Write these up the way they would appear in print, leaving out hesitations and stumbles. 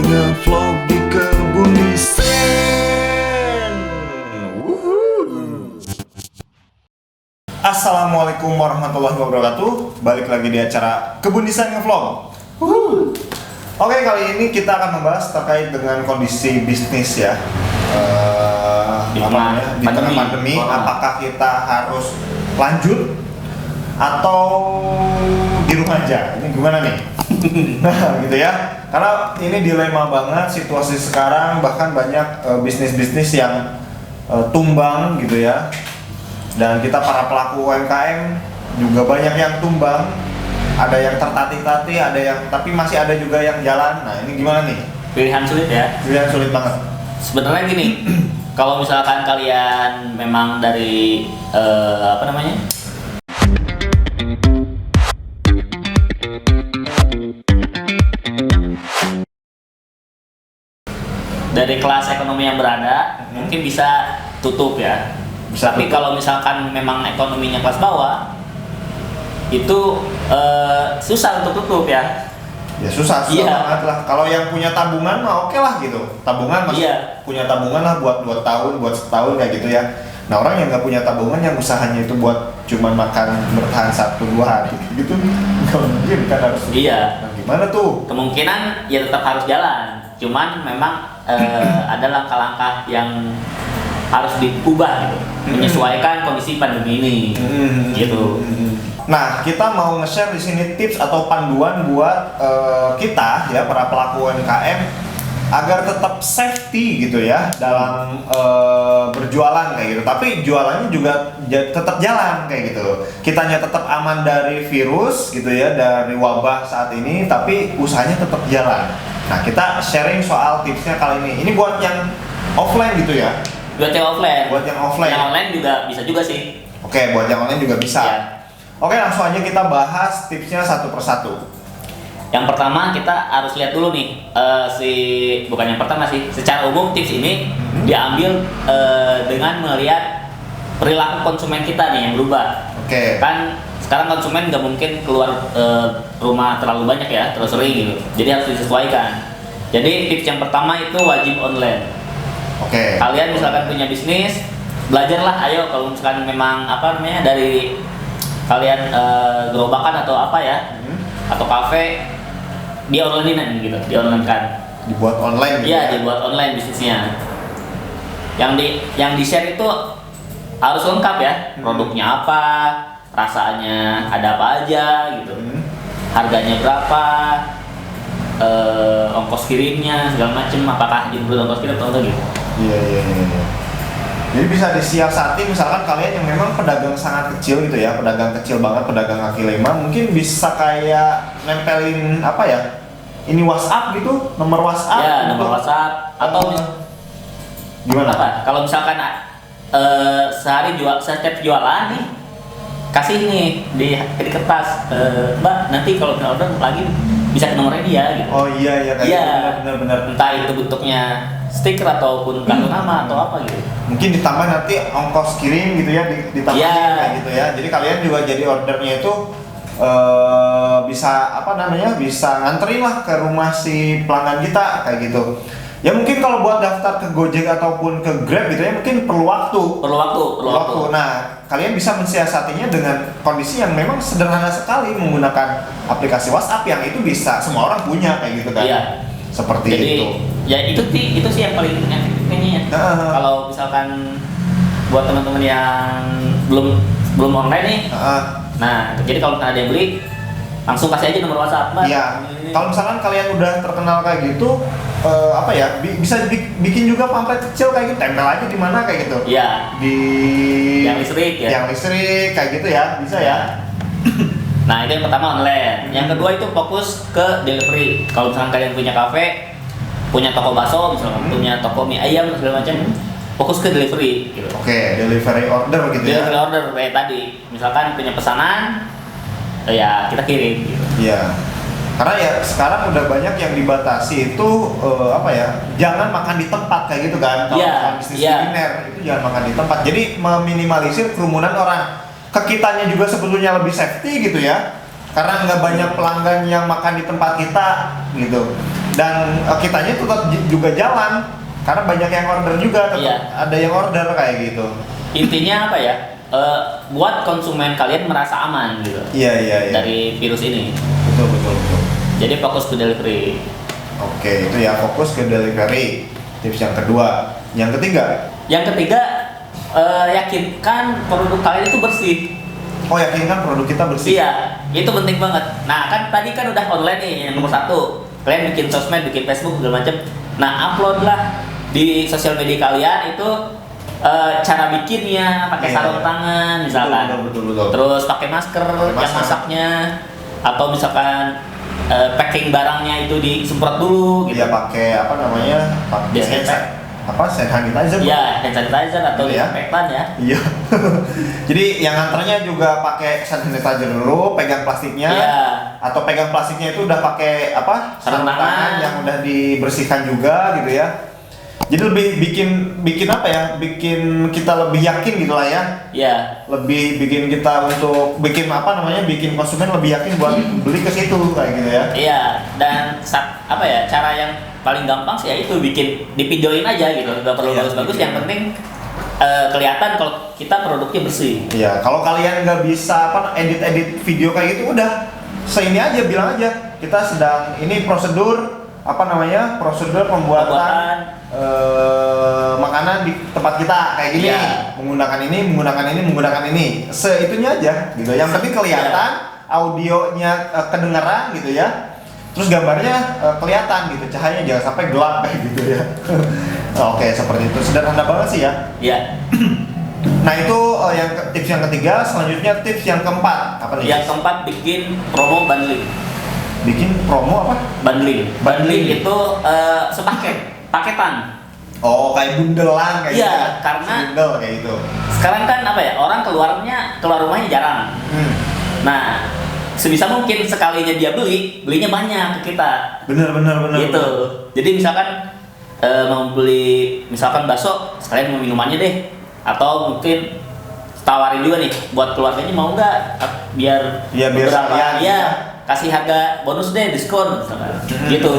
ngevlog di kebun desain. Assalamualaikum warahmatullahi wabarakatuh. Balik lagi di acara Kebun Desain Ngevlog. Oke, kali ini kita akan membahas terkait dengan kondisi bisnis ya. Di tengah pandemi, apakah kita harus lanjut atau di rumah aja? Ini gimana nih? Nah, gitu ya. Karena ini dilema banget situasi sekarang, bahkan banyak bisnis-bisnis yang tumbang gitu ya. Dan kita para pelaku UMKM juga banyak yang tumbang. Ada yang tertatih-tatih, ada yang tapi masih ada juga yang jalan. Nah, ini gimana nih? Pilihan sulit ya. Pilihan sulit banget. Sebenarnya gini, kalau misalkan kalian memang dari dari kelas ekonomi yang berada, mungkin bisa tutup ya. Tapi kalau misalkan memang ekonominya kelas bawah, itu susah untuk tutup ya. Ya susah banget lah. Kalau yang punya tabungan mah oke lah gitu. Tabungan masih punya tabungan lah buat 2 tahun, buat setahun kayak gitu ya. Nah, orang yang nggak punya tabungan, yang usahanya itu buat cuman makan bertahan 1-2 hari gitu, nggak mungkin kan harus. Iya. Nah, gimana tuh? Kemungkinan ya tetap harus jalan. Cuman memang ada langkah-langkah yang harus diubah gitu, menyesuaikan kondisi pandemi ini, gitu. Nah, kita mau nge-share di sini tips atau panduan buat kita ya, para pelaku UMKM, agar tetap safety gitu ya dalam berjualan kayak gitu. Tapi jualannya juga tetap jalan kayak gitu. Kitanya tetap aman dari virus gitu ya, dari wabah saat ini, tapi usahanya tetap jalan. Nah, kita sharing soal tipsnya kali ini. Ini buat yang offline gitu ya. Buat yang offline. Buat yang offline. Yang online juga bisa juga sih. Oke, buat yang online juga bisa. Ya. Oke, langsung aja kita bahas tipsnya satu persatu. Yang pertama kita harus lihat dulu nih, bukan yang pertama sih. Secara umum tips ini diambil dengan melihat perilaku konsumen kita nih yang berubah. Oke. Kan sekarang konsumen nggak mungkin keluar rumah terlalu banyak ya, terlalu sering gitu. Jadi harus disesuaikan. Jadi tips yang pertama itu wajib online. Oke. Kalian misalkan punya bisnis, belajarlah. Ayo kalau misalkan memang dari kalian gerobakan atau apa ya, atau kafe, dia online gitu, di-online kan. Dibuat online gitu. Iya, dibuat online bisnisnya. Yang di-share itu harus lengkap ya. Produknya apa, rasanya ada apa aja gitu. Harganya berapa, ongkos kirimnya segala macem, apakah jumlah ongkos kirim atau enggak gitu. Iya. Jadi bisa disiasati, misalkan kalian yang memang pedagang sangat kecil gitu ya, pedagang kecil banget, pedagang kaki lima, mungkin bisa kayak nempelin apa ya, ini WhatsApp gitu, nomor WhatsApp. Ya, gitu. nomor WhatsApp atau gimana? apa? Kalau misalkan setiap jualan nih, kasih nih di kertas, Mbak, nanti kalau mau order lagi bisa ke nomornya dia gitu. Oh iya kayak gitu, benar. Entah itu bentuknya stiker ataupun kartu nama atau apa gitu. Mungkin ditambah nanti ongkos kirim gitu ya, ditambah kayak gitu ya. Jadi kalian juga jadi ordernya itu bisa nganterin lah ke rumah si pelanggan kita kayak gitu. Ya mungkin kalau buat daftar ke Gojek ataupun ke Grab gitu ya, mungkin perlu waktu. Perlu waktu. Nah, kalian bisa mensiasatinya dengan kondisi yang memang sederhana sekali, menggunakan aplikasi WhatsApp yang itu bisa semua orang punya kayak gitu kan. Iya. Seperti Jadi, itu. ya itu sih yang paling efektifnya. Kalau misalkan buat teman-teman yang belum online nih, nah jadi kalau ada yang beli, langsung kasih aja nomor WhatsApp, Mbak. Iya. Kalau misalkan kalian udah terkenal kayak gitu, bisa bikin juga pamflet kecil kayak gitu, tempel aja di mana kayak gitu. Iya. Di yang listrik ya. Yang listrik kayak gitu ya, bisa ya. Nah, itu yang pertama online. Yang kedua itu fokus ke delivery. Kalau misalkan kalian punya kafe, punya toko bakso, misalkan punya toko mie ayam segala macam, fokus ke delivery gitu. Oke, delivery order gitu ya. Delivery order kayak tadi. Misalkan punya pesanan, ya kita kirim gitu. Iya. Karena ya sekarang udah banyak yang dibatasi itu jangan makan di tempat kayak gitu kan. Kalau bisnis kuliner itu jangan makan di tempat. Jadi meminimalisir kerumunan orang. Ke kitanya juga sebetulnya lebih safety gitu ya, karena nggak banyak pelanggan yang makan di tempat kita gitu. Dan kitanya tetap juga jalan karena banyak yang order juga, tetap ada yang order kayak gitu. Intinya apa ya? Buat konsumen kalian merasa aman gitu. Iya. Dari virus ini. Betul. Jadi fokus ke delivery. Oke, itu ya fokus ke delivery. Tips yang kedua. Yang ketiga? Yang ketiga, yakinkan produk kalian itu bersih. Oh, yakinkan produk kita bersih. Iya, itu penting banget. Nah, kan tadi kan udah online nih yang nomor 1. Kalian bikin sosmed, bikin Facebook segala macam. Nah, uploadlah di sosial media kalian itu cara bikinnya, pakai sarung tangan misalkan. Betul. Terus pakai masker yang masaknya, atau misalkan packing barangnya itu disemprot dulu gitu. Iya, pakai apa namanya? Pakai hand sanitizer. Iya, hand sanitizer atau disinfektan ya. Iya. Jadi yang nganternya juga pakai hand sanitizer dulu, pegang plastiknya. Iya. Atau pegang plastiknya itu udah pakai apa? Sarung tangan yang udah dibersihkan juga gitu ya. Jadi lebih bikin apa ya? Bikin kita lebih yakin gitu lah ya. Iya. Lebih bikin kita untuk bikin apa namanya? Bikin konsumen lebih yakin buat beli ke situ kayak gitu ya. Iya, dan apa ya? Cara yang paling gampang sih ya itu bikin di videoin aja gitu. Enggak perlu bagus-bagus, yang penting kelihatan kalau kita produknya bersih. Iya, kalau kalian nggak bisa edit video kayak gitu, udah seini aja, bilang aja kita sedang ini prosedur prosedur pembuatan makanan di tempat kita kayak gini, menggunakan ini, seitunya aja gitu. Yang penting kelihatan, audionya kedengeran gitu ya. Terus gambarnya kelihatan gitu, cahayanya jangan sampai gelap kayak gitu ya. Oke, seperti itu, sederhana banget sih ya. Iya. Nah itu tips yang ketiga. Selanjutnya tips yang keempat apa nih? Yang keempat, bikin promo bundling. Bikin promo apa? Bundling itu paketan. Oh, kayak bundelan kayak gitu. Iya, karena bundel kayak gitu. Sekarang kan apa ya, orang keluar rumahnya jarang. Nah, sebisa mungkin sekalinya dia belinya banyak ke kita. Bener. Gitu. Jadi misalkan mau beli misalkan bakso, sekalian mau minumannya deh. Atau mungkin tawarin juga nih buat keluarganya, mau nggak biar sekalian. Iya, kasih harga bonus deh, diskon misalkan. Gitu.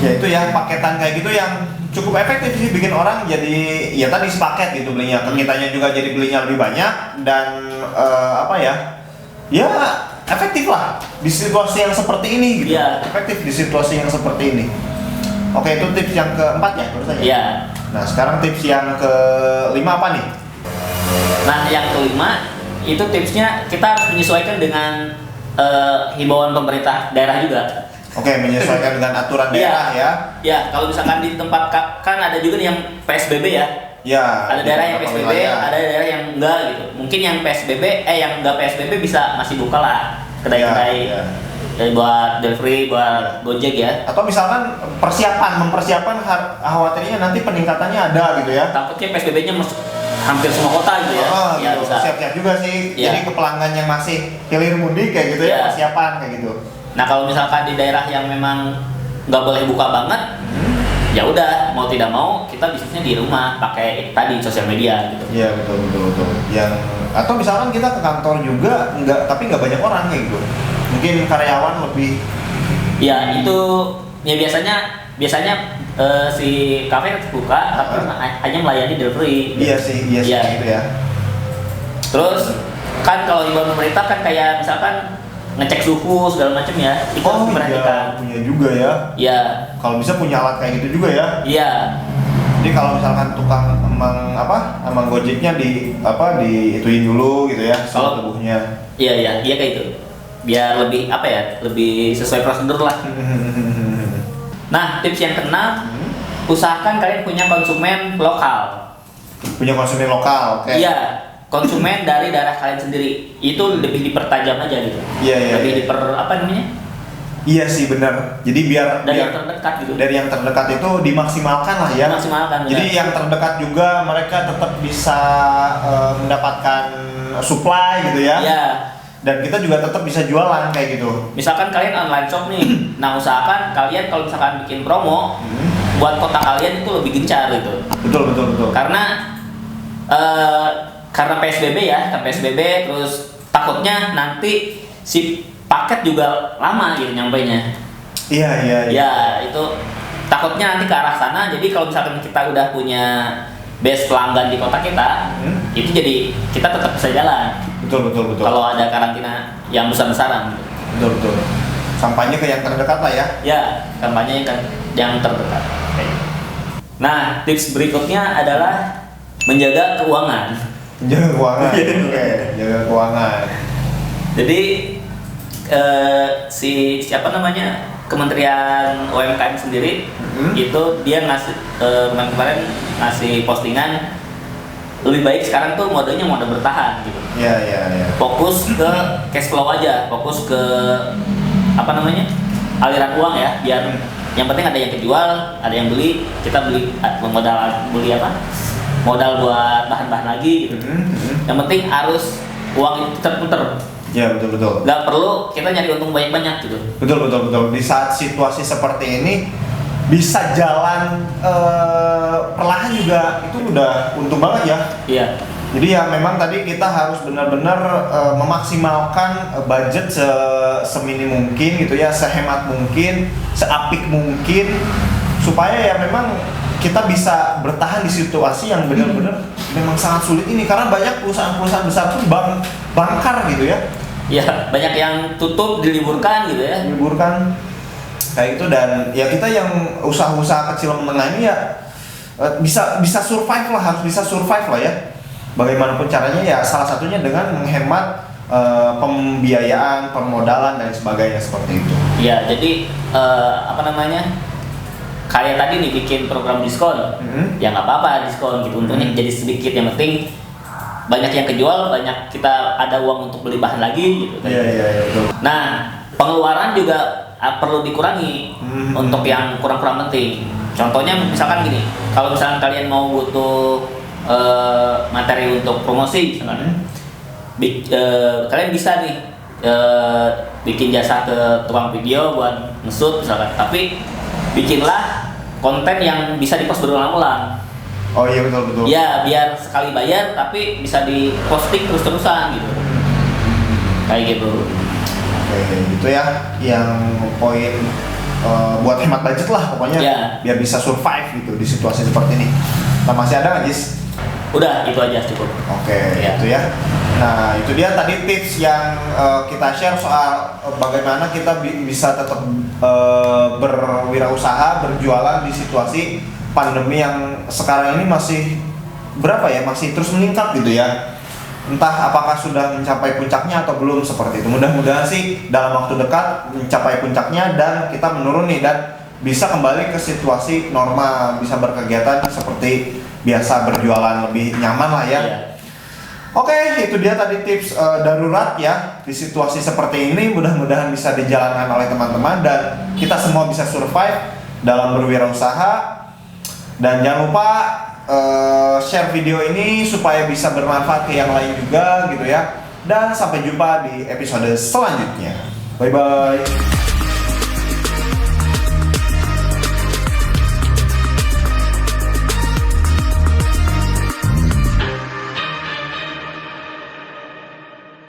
Ya itu ya, paketan kayak gitu yang cukup efektif sih, bikin orang jadi ya tadi sepaket gitu belinya. Kitanya juga jadi belinya lebih banyak dan ya efektif lah di situasi yang seperti ini gitu. Iya. Efektif di situasi yang seperti ini. Oke, itu tips yang keempat ya barusan ya. Iya. Nah sekarang tips yang kelima apa nih? Nah yang kelima itu tipsnya kita harus menyesuaikan dengan himbauan pemerintah daerah juga. Oke, menyesuaikan dengan aturan daerah ya. Ya, kalau misalkan di tempat kan ada juga nih yang PSBB ya. Ya. Ada daerah yang PSBB, ada daerah yang enggak gitu. Mungkin yang PSBB, yang enggak PSBB masih buka lah kedai-kedai. Dari buat delivery, buat Gojek ya. Atau misalkan mempersiapkan khawatirnya nanti peningkatannya ada gitu ya. Takutnya PSBB-nya hampir semua kota gitu ya. Ya gitu. bisa. Siap-siap juga sih. Ya. Jadi ke pelanggan yang masih hilir mudik kayak gitu ya, persiapan kayak gitu. Nah kalau misalkan di daerah yang memang nggak boleh buka banget, ya udah mau tidak mau kita bisnisnya di rumah pakai tadi sosial media gitu. Iya betul. Atau misalkan kita ke kantor juga tapi nggak banyak orang kayak gitu. Mungkin karyawan lebih. Ya itu ya biasanya si kafe buka tapi hanya melayani delivery. Iya sih gitu ya. Terus kan kalau himbauan pemerintah kan kayak misalkan ngecek suhu segala macam ya, itu harus diperhatikan. Punya juga ya. Iya. Kalau bisa punya alat kayak gitu juga ya. Iya. Jadi kalau misalkan tukang emang Gojeknya diituin dulu gitu ya, soal tubuhnya. Iya kayak itu. Biar lebih lebih sesuai prosedur lah. Nah, tips yang keenam, usahakan kalian punya konsumen lokal. Punya konsumen lokal, oke. Iya. Konsumen dari daerah kalian sendiri itu lebih dipertajam aja gitu. Iya. Lebih Iya sih benar. Jadi dari yang terdekat gitu. Dari yang terdekat itu dimaksimalkan lah ya. Dimaksimalkan. Jadi yang terdekat juga mereka tetap bisa mendapatkan supply gitu ya. Iya. Dan kita juga tetap bisa jualan kayak gitu. Misalkan kalian online shop nih, nah usahakan kalian kalau misalkan bikin promo, buat kota kalian itu lebih gencar gitu. Betul. Karena PSBB terus takutnya nanti si paket juga lama gitu nyampainya. Iya. Ya itu takutnya nanti ke arah sana. Jadi kalau misalkan kita udah punya base pelanggan di kota kita, itu jadi kita tetap bisa jalan. Betul. Kalau ada karantina yang besar-besaran. Betul. Sampainya ke yang terdekat lah ya. Ya, kampanye yang terdekat. Oke. Nah, tips berikutnya adalah menjaga keuangan. Jaga keuangan. Oke, jaga keuangan. Jadi siapa namanya Kementerian UMKM sendiri itu dia ngasih kemarin ngasih postingan lebih baik sekarang tuh modenya mode bertahan gitu. Iya. Fokus ke cash flow aja, fokus ke apa namanya aliran uang ya, biar yang penting ada yang kejual, ada yang beli, kita beli beli apa? Modal buat bahan-bahan lagi gitu. Yang penting arus uang itu terputar. Ya betul. Nggak perlu kita nyari untung banyak-banyak gitu. Betul. Di saat situasi seperti ini bisa jalan perlahan juga itu udah untung banget ya. Iya. Jadi ya memang tadi kita harus benar-benar memaksimalkan budget seminim mungkin gitu ya, sehemat mungkin, seapik mungkin supaya ya memang kita bisa bertahan di situasi yang benar-benar memang sangat sulit ini karena banyak perusahaan-perusahaan besar pun bangkar gitu ya. Ya, banyak yang tutup, diliburkan gitu ya. Diliburkan kayak gitu dan ya kita yang usaha-usaha kecil menengah ini ya bisa survive lah, harus bisa survive lah ya. Bagaimanapun caranya ya salah satunya dengan menghemat pembiayaan, permodalan dan sebagainya seperti itu. Ya, jadi apa namanya? Kayak tadi nih bikin program diskon. Ya nggak apa-apa diskon gitu, untungnya jadi sedikit, yang penting banyak yang kejual, banyak kita ada uang untuk beli bahan lagi gitu. Iya betul. Nah, pengeluaran juga perlu dikurangi untuk yang kurang-kurang penting. Contohnya misalkan gini, kalau misalkan kalian mau butuh materi untuk promosi misalkan, kalian bisa nih bikin jasa ke tukang video buat nge-shoot misalkan, tapi bikinlah konten yang bisa di-post berulang-ulang. Oh iya betul. Ya, biar sekali bayar tapi bisa di-posting terus-terusan gitu. Kayak gitu. Oke, gitu ya yang poin buat hemat budget lah pokoknya biar bisa survive gitu di situasi seperti ini. Nah, masih ada nggak, Jis? Udah, itu aja cukup. Oke, itu ya. Nah, itu dia tadi tips yang kita share soal bagaimana kita bisa tetap berwirausaha, berjualan di situasi pandemi yang sekarang ini masih masih terus meningkat gitu ya. Entah apakah sudah mencapai puncaknya atau belum seperti itu. Mudah-mudahan sih dalam waktu dekat mencapai puncaknya dan kita menurun nih dan bisa kembali ke situasi normal, bisa berkegiatan seperti biasa, berjualan lebih nyaman lah ya. Oke, itu dia tadi tips darurat ya di situasi seperti ini. Mudah-mudahan bisa dijalankan oleh teman-teman dan kita semua bisa survive dalam berwirausaha. Dan jangan lupa share video ini supaya bisa bermanfaat ke yang lain juga gitu ya. Dan sampai jumpa di episode selanjutnya. Bye bye.